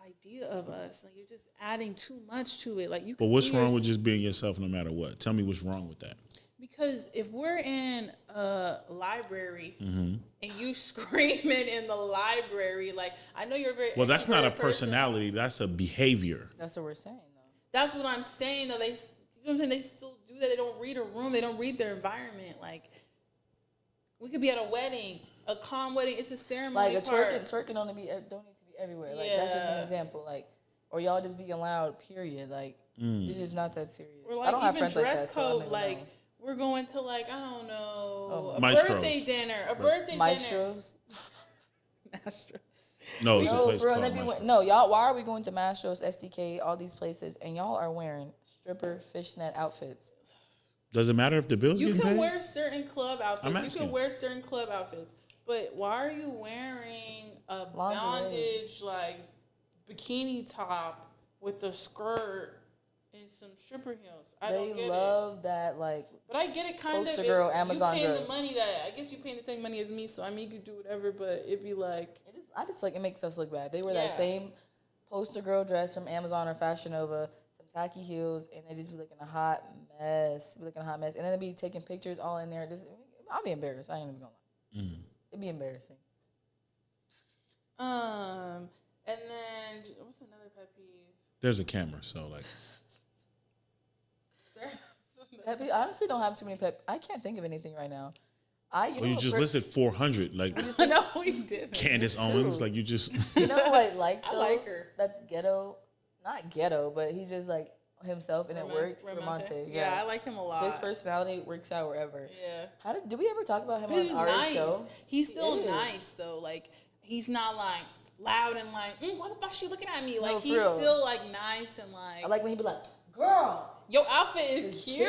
idea of us. Like you're just adding too much to it. Like you. But what's wrong with just being yourself no matter what? Tell me what's wrong with that. Because if we're in a library and you screaming in the library, like I know you're very well. That's not a person. Personality. That's a behavior. That's what we're saying, though. That's what I'm saying, though. You know what I'm saying? They still do that. They don't read a room. They don't read their environment. Like we could be at a wedding. A calm wedding, it's a ceremony. Like a twerking don't need to be everywhere. Like that's just an example. Like, or y'all just being loud. Period. Like it's just not that serious. Or like I don't even have friends dress like that, code. so like we're going to like I don't know a Maestros. birthday dinner. A birthday Maestros. dinner. Maestros. No, it's a place called Maestros. No, y'all. Why are we going to Maestros, SDK, all these places, and y'all are wearing stripper fishnet outfits? Does it matter if the bills getting paid? You can wear certain club outfits. I'm asking. You can wear certain club outfits. But why are you wearing a bondage like bikini top with a skirt and some stripper heels? They love that, like. But I get it, kind of. Girl, Amazon you paying dress. the money that I guess you paying the same money as me, so I mean you could do whatever. But it'd be like I just like it makes us look bad. They wear that same poster girl dress from Amazon or Fashion Nova, some tacky heels, and they just be looking a hot mess. And then they be taking pictures all in there. I'll be embarrassed. I ain't even gonna lie. It'd be embarrassing. And then what's another pet peeve? There's a camera, so like. Pet peeve? I honestly don't have too many pet. I can't think of anything right now. You just listed 400, like. No, we didn't. Candace Owens, like you just. You know who I like? I like her. That's ghetto, not ghetto, but he's just like himself, and it works. Ramonte. Yeah, I like him a lot. His personality works out wherever. Yeah. Did we ever talk about him He's on our nice. show? He's still nice though. Like he's not like loud and like, what the fuck she looking at me? Like he's still like nice and like. I like when he be like, girl, your outfit is cute.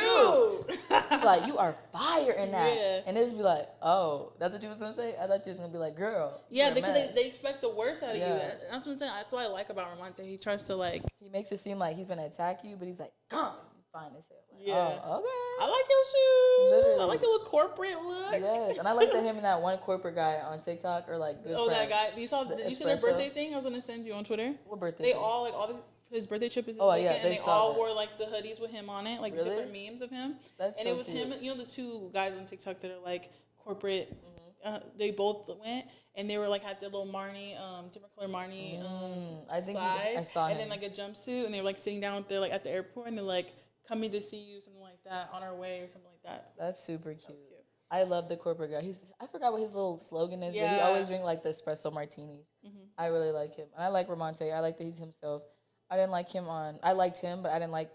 Like you are fire in that, and they just be like, oh, that's what you was gonna say. I thought you was gonna be like, girl. Yeah, because they expect the worst out of you. That's what I'm saying. That's what I like about Ramonte. He tries to like. He makes it seem like he's gonna attack you, but he's like, come, fine as hell. Like, yeah. Oh, okay. I like your shoes. Literally. I like your little corporate look. Yes, and I like that him and that one corporate guy on TikTok are like good friends. That guy. You see their birthday thing? I was gonna send you on Twitter. What birthday? They all like his birthday trip is this weekend, and they all wore like the hoodies with him on it, like different memes of him. That's and so it was cute. him. You know the two guys on TikTok that are like corporate. They both went and they were like had their little Marnie, different color Marnie. I think slides, I saw him. And then like a jumpsuit, and they were like sitting down there like at the airport, and they're like coming to see you, something like that, on our way or something like that. That's super cute. That was cute. I love the corporate guy. I forgot what his little slogan is, but he always drink like the espresso martinis. I really like him, and I like Ramonte. I like that he's himself. I liked him, but I didn't like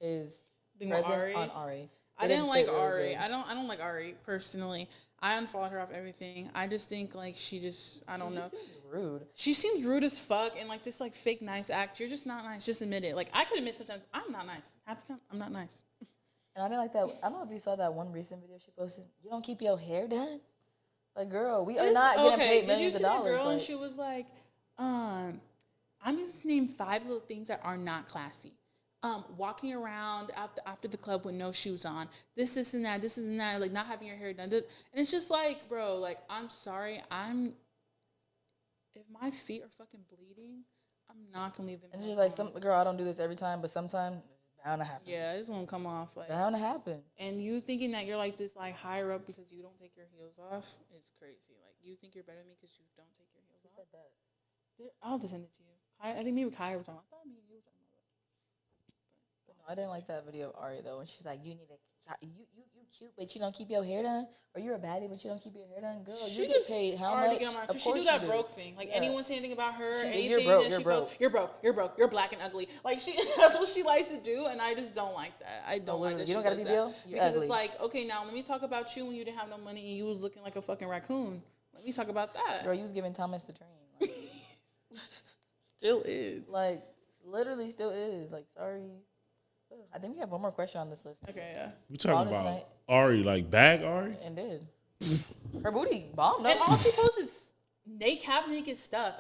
his presence on Ari. I didn't like Ari. I don't like Ari personally. I unfollowed her off everything. I just think like I don't know. Seems rude. She seems rude as fuck and like this like fake nice act. You're just not nice. Just admit it. Like I could admit sometimes I'm not nice. Half the time I'm not nice. And I didn't like that. I don't know if you saw that one recent video she posted. You don't keep your hair done? Like, girl, we are not getting paid millions of dollars. Did you see that girl? Like, And she was like, I'm just name 5 little things that are not classy. Walking around after the club with no shoes on. This and that. Like, not having your hair done. And it's just like, bro, like, I'm sorry. If my feet are fucking bleeding, I'm not going to leave them. And she's like, girl, I don't do this every time, but sometimes it's bound to happen. Yeah, it's going to come off. Like, bound to happen. And you thinking that you're like this, like, higher up because you don't take your heels off is crazy. Like, you think you're better than me because you don't take your heels off? Who said that? I'll just send it to you. I think maybe Kai was talking about. I thought maybe you were talking about it. But no, I didn't like that video of Ari though, when she's like, you cute, but you don't keep your hair done, or you're a baddie, but you don't keep your hair done. Girl, you get paid how much? Because she do that broke thing. Like anyone say anything about her, anything you're broke. You're black and ugly. Like that's what she likes to do, and I just don't like that. I don't like that. You don't gotta be real. Because ugly. It's like, okay, now let me talk about you when you didn't have no money and you was looking like a fucking raccoon. Let me talk about that. Girl, you was giving Thomas the train. Like, still is. Like literally, still is. Like sorry. I think we have one more question on this list. Okay, yeah. We talking about Ari, like bag Ari? And did. Her booty bomb. And all she posts is naked stuff.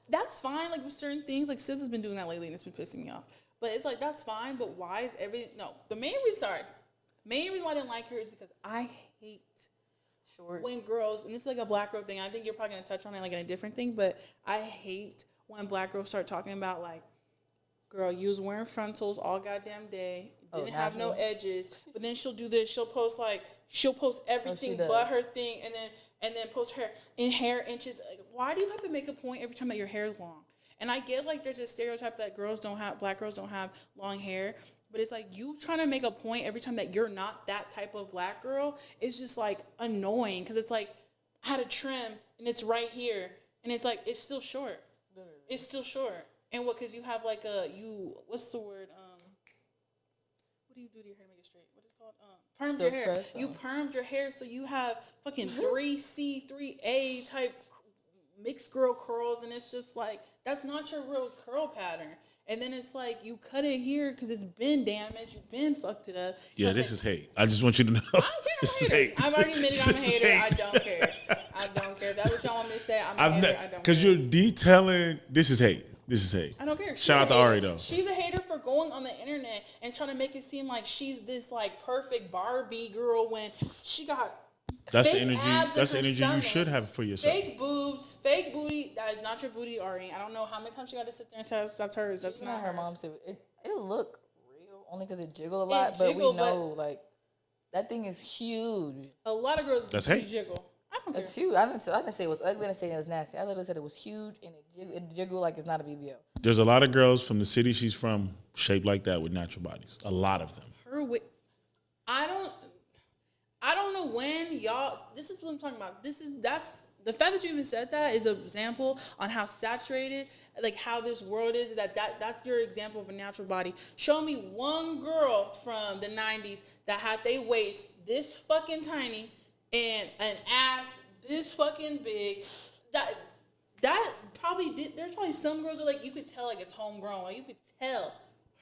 That's fine, like with certain things. Like Sis has been doing that lately and it's been pissing me off. But it's like, that's fine, but why is everything... No, the main reason why I didn't like her is because I hate when girls... And this is like a black girl thing. I think you're probably going to touch on it like in a different thing, but I hate when black girls start talking about like, girl, you was wearing frontals all goddamn day. Didn't have no edges. But then she'll do this. She'll post everything but her thing, and then post her in hair inches. Like, why do you have to make a point every time that your hair is long? And I get like there's a stereotype that black girls don't have long hair. But it's like you trying to make a point every time that you're not that type of black girl. It's just like annoying because it's like I had a trim and it's right here, and it's like it's still short. It's still short. And what? Because you have like what's the word? What do you do to your hair to make it straight? What is it called? Permed your hair. You permed your hair, so you have fucking 3C, 3A type mixed girl curls, and it's just like that's not your real curl pattern. And then it's like you cut it here because it's been damaged. You've been fucked it up. Yeah, this is hate. I just want you to know. I don't care. This is hate. I've already admitted I'm a hater. I don't care. I don't care. If that's what y'all want me to say, I'm a hater. I don't care. Because you're detailing. This is hate. This is hate. I don't care. Shout out to Ari though. She's a hater for going on the internet and trying to make it seem like she's this like perfect Barbie girl when she got that's fake the energy. abs that's the energy stomach, you should have for yourself. Fake boobs, fake booty. That is not your booty, Ari. I don't know how many times she got to sit there and say that's hers. That's not her hers. mom's too. It look real only because it jiggle a lot, but we know like that thing is huge. A lot of girls jiggle. I don't care. It's huge. I didn't say it was ugly. I didn't say it was nasty. I literally said it was huge and it jiggled like it's not a BBL. There's a lot of girls from the city she's from shaped like that with natural bodies. A lot of them. I don't know when y'all. This is what I'm talking about. That's the fact that you even said that is an example on how saturated, like how this world is. That's your example of a natural body. Show me one girl from the '90s that had their waist this fucking tiny and an ass this fucking big. That probably did. There's probably some girls that like you could tell like it's homegrown. Like you could tell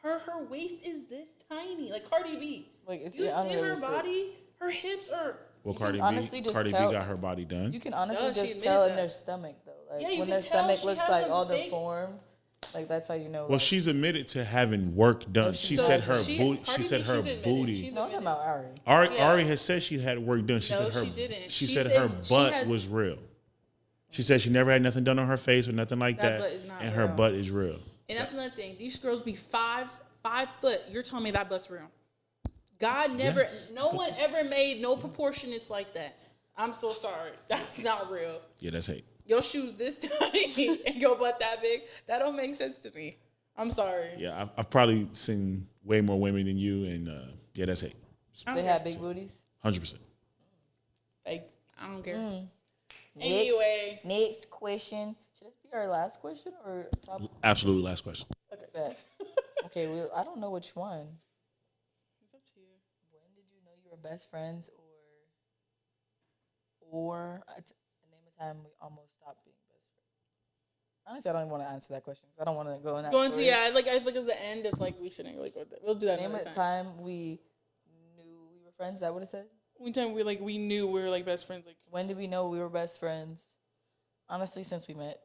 her waist is this tiny. Like Cardi B. Like you see her body. Her hips are. Well, Cardi B got her body done. You can honestly just tell in their stomach though. Like when their stomach looks like all deformed, like that's how you know. Well, she's admitted to having work done. She said her booty. She said her booty. No, I'm talking about Ari. Ari has said she had work done. She said her. She said her butt was real. She said she never had nothing done on her face or nothing like that, and her butt is real. And that's another thing. These girls be 5 foot. You're telling me that butt's real? God never, no one ever made no proportionates like that. I'm so sorry. That's not real. Yeah, that's hate. Your shoes this tiny and your butt that big, that don't make sense to me. I'm sorry. Yeah, I've probably seen way more women than you, and yeah, that's hate. They have big booties? 100%. Like, I don't care. Anyway. Next question. Should this be our last question or top? Absolutely last question. Okay, okay, I don't know which one. It's up to you. When did you know you were best friends, or name a time we almost stopped being best friends. Honestly, I don't even want to answer that question because I don't want to go in that. Going to I feel like at the end, it's like we shouldn't really go with that. We'll do that. Name a time we knew we were friends. Is that what it said? One time we knew we were like best friends. Like when did we know we were best friends? Honestly, since we met.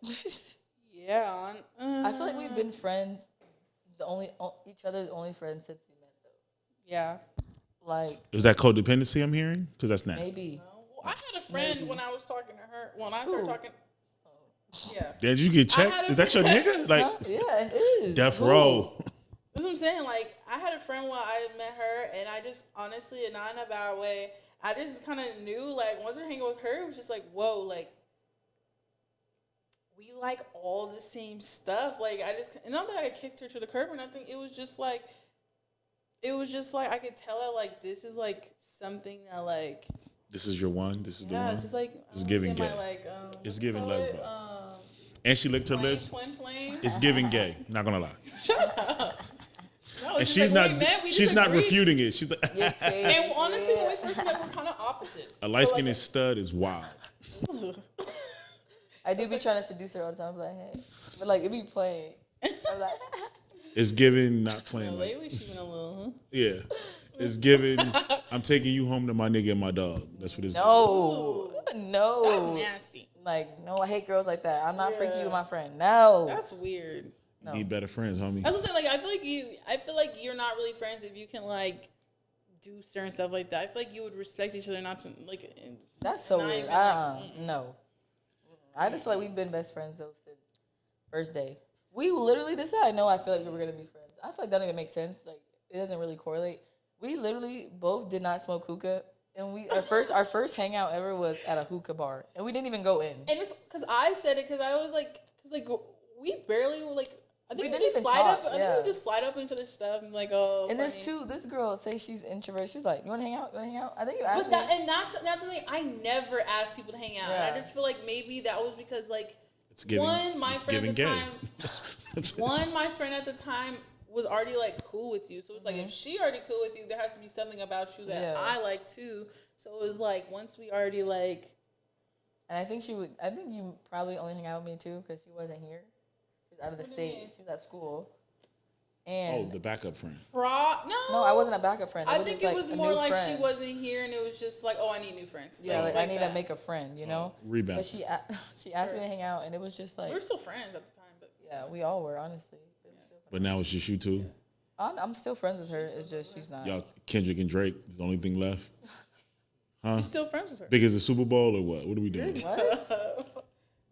Yeah. I feel like we've been friends. Each other's only friends since we met, though. Yeah. Like. Is that codependency I'm hearing? Because that's nasty. Maybe. No. Well, I had a friend when I was talking to her. When I started talking. Yeah. Did you get checked? Is that your nigga? Like. Huh? Yeah, it is. Death row. That's what I'm saying. Like, I had a friend when I met her, and I just honestly, and not in a bad way, I just kind of knew, like, once I hanging with her, it was just like, whoa, like, we like all the same stuff. Like, not that I kicked her to the curb or nothing. It was just like, I could tell that, like, this is, like, something that, like. This is your one? This is the one? Yeah, it's just like. It's giving gay. It's giving lesbian. And she licked her lips. Twin flame. It's giving gay. Not going to lie. No, and she's not. She's not refuting it. She's like. And honestly, when we first met, we're kind of opposites. A light skinned stud is wild. I do be trying to seduce her all the time. I'm like, hey, but like it be playing. I'm like, it's giving not playing. Lately, she been a little. Huh? Yeah, it's giving. I'm taking you home to my nigga and my dog. That's what it's. No. That's nasty. Like, no, I hate girls like that. I'm not freaky with my friend. No. That's weird. No. Need better friends, homie. That's what I'm saying. Like, I feel like you're not really friends if you can like do certain stuff like that. I feel like you would respect each other, not to like. That's so weird. No. I just feel like we've been best friends though since first day. We literally, this is how I know I feel like we were gonna be friends. I feel like that doesn't make sense. Like it doesn't really correlate. We literally both did not smoke hookah, and our first hangout ever was at a hookah bar, and we didn't even go in. And it's because I said it because I was like, we barely were like. I think we just slide up. I think we just slide up into this stuff and like, oh. And there's this girl say she's introverted. She's like, you want to hang out? You want to hang out? I think you asked me. And that's something I never asked people to hang out. Yeah. And I just feel like maybe that was because like my friend at the time was already like cool with you. So it's like if she already cool with you, there has to be something about you that I like too. So it was like once we already like. And I think you probably only hang out with me too because she wasn't here. Out of the state. She was at school. And the backup friend. No, I wasn't a backup friend. I think it was more like she wasn't here and it was just like, oh, I need new friends. Yeah, like I need to make a friend, you know? Rebound. But she asked me to hang out and it was just like. We were still friends at the time. But yeah, we all were, honestly. But now it's just you two? I'm still friends with her. It's just she's not. Y'all, Kendrick and Drake is the only thing left? Huh? We're still friends with her. Big as the Super Bowl or what? What are we doing? What?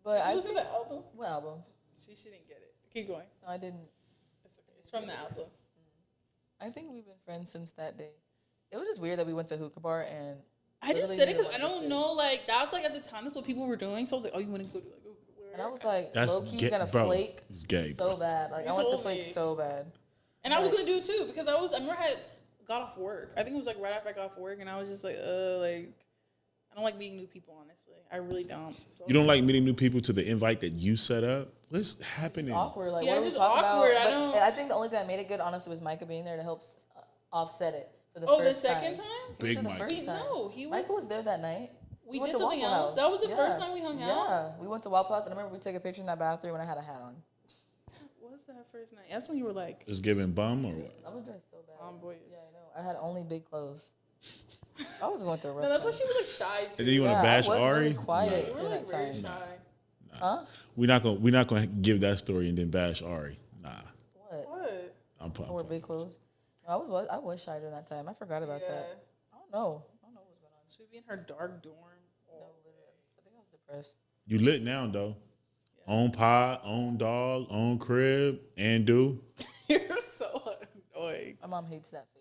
But Did you listen to the album? What album? She didn't get it. Keep going. No, I didn't. It's okay. It's from the album. I think we've been friends since that day. It was just weird that we went to hookah bar and. I just said it because I don't know. Like that's like at the time that's what people were doing. So I was like, oh, you want to go do like where? And I was like, low key gonna flake. It's gay. So bad. Like I want to flake so bad. And I was gonna do it too because I remember I got off work. I think it was like right after I got off work, and I was just like, I don't like meeting new people, honestly. I really don't. So you don't like meeting new people to the invite that you set up? What's happening? It's awkward. Like, yeah, what it's just awkward. About? I think the only thing that made it good, honestly, was Micah being there to help offset it for the first time. Oh, the second time? Big Micah. No, he was. Micah was there that night. We did something else. That was the first time we hung out? Yeah. We went to Waffle House, and I remember we took a picture in that bathroom, and I had a hat on. What was that first night? That's when you were like... Just giving bum or what? I was dressed so bad. Tomboy. Yeah, I know. I had only big clothes. I was going through a rough No, that's why she was like shy too. And then you want to bash Ari? Really quiet during that time. Shy. Huh? We're not gonna give that story and then bash Ari. Nah. What? I'm pumped. I wore big clothes. No, I was shy during that time. I forgot about that. I don't know what was going on. Should we be in her dark dorm? No, literally. I think I was depressed. You lit now though. Yeah. Own pod, own dog, own crib, and do. You're so annoying. My mom hates that face.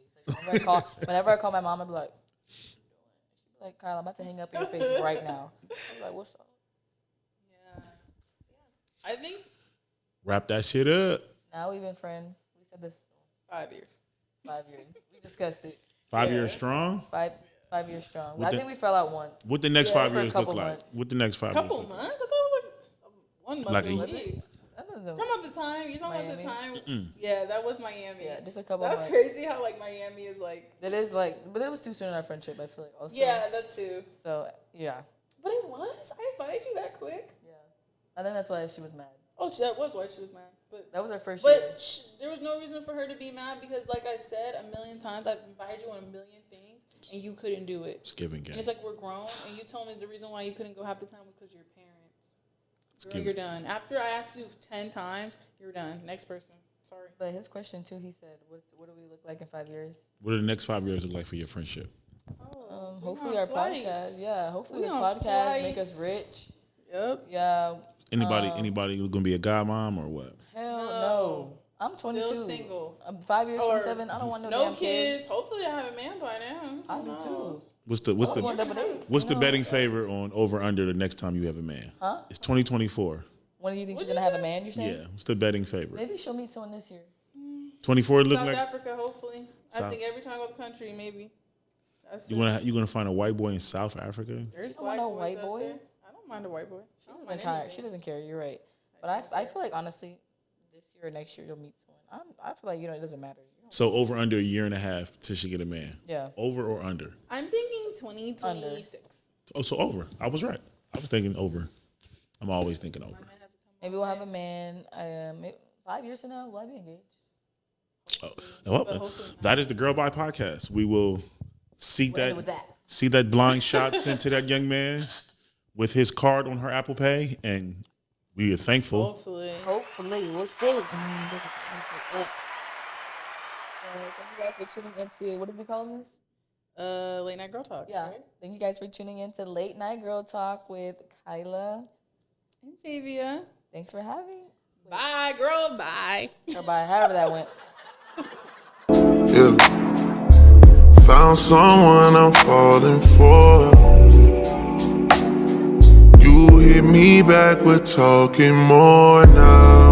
Like, whenever I call my mom, I'd be like, she'd be like, Kyle, I'm about to hang up in your face right now. I'm like, what's up? Yeah. I think. Wrap that shit up. Now we've been friends. We said this 5 years. 5 years. We discussed it. 5 years strong? 5 years strong. I think we fell out once. What the next 5 years look like? What the next 5 years look like? Couple months? I thought it was like 1 month. Like that doesn't in. Talking about the time. You talking about the time? Yeah, that was Miami. Yeah, just a couple. That's crazy how like Miami is like. It is like, but it was too soon in our friendship. I feel like also. Yeah, that too. So yeah. But it was. I invited you that quick. Yeah, I think that's why she was mad. Oh, that was why she was mad. But that was her first year. But there was no reason for her to be mad because, like I've said a million times, I've invited you on a million things, and you couldn't do it. It's giving game. And it's like we're grown, and you told me the reason why you couldn't go half the time was because your parents. Girl, you're done. After I asked you 10 times, you're done. Next person. Sorry. But his question too, he said, "What do we look like in 5 years?" What do the next 5 years look like for your friendship? Hopefully our podcast. Yeah, hopefully this podcast make us rich. Yep. Yeah. Anybody gonna be a godmom or what? Hell no. I'm 22. Still single. I'm 5 years from 7. I don't want no damn kids. Hopefully I have a man by now. I do too. What's the betting favor on over under the next time you have a man? Huh? It's 2024. When do you think she's gonna have a man? You're saying? Yeah. What's the betting favor? Maybe she'll meet someone this year. 24 look South like Africa, hopefully. I think every time I go to the country, maybe. You gonna find a white boy in South Africa? There's white boy. I don't mind a white boy. She doesn't care. You're right. But I feel like honestly, this year or next year you'll meet someone. I feel like it doesn't matter. So over under a year and a half till she get a man. Yeah. Over or under? I'm thinking 2026. Oh, so over. I was right. I was thinking over. I'm always thinking over. Maybe we'll have a man. 5 years from now, will I be engaged? Well, that is the Girl Bye podcast. We will see that blind shot sent to that young man with his card on her Apple Pay, and we are thankful. Hopefully, we'll see. Thank you guys for tuning into, what did we call this? Late Night Girl Talk. Yeah. Right? Thank you guys for tuning into Late Night Girl Talk with Kyla and Tavia. Thanks for having. Bye, girl. Bye. Or bye, however that went. Yeah. Found someone I'm falling for. You hit me back, we're talking more now.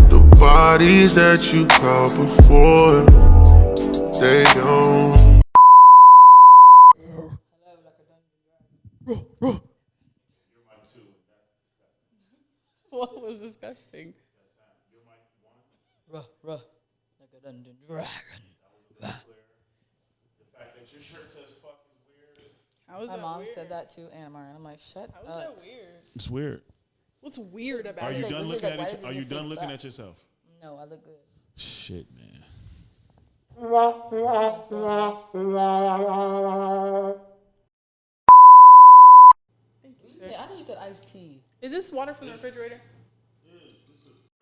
The bodies that you caught before, they don't. What was disgusting? Like a dungeon dragon. The fact that your shirt says fuck is weird. How is My that mom weird? said that too, and I'm like, shut up. How is that weird? It's weird. What's weird about Are it? you done looking at it? Are you done looking at yourself? No, I look good. Shit, man. Thank you, sir. I know you said iced tea. Is this water from the refrigerator?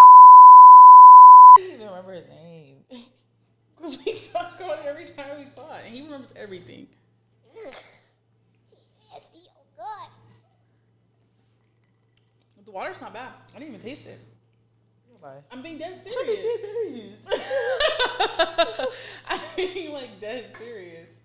I don't even remember his name. Because we talk about it every time we fought, and he remembers everything. The water's not bad. I didn't even taste it. Bye. I'm being dead serious. I'm being like dead serious.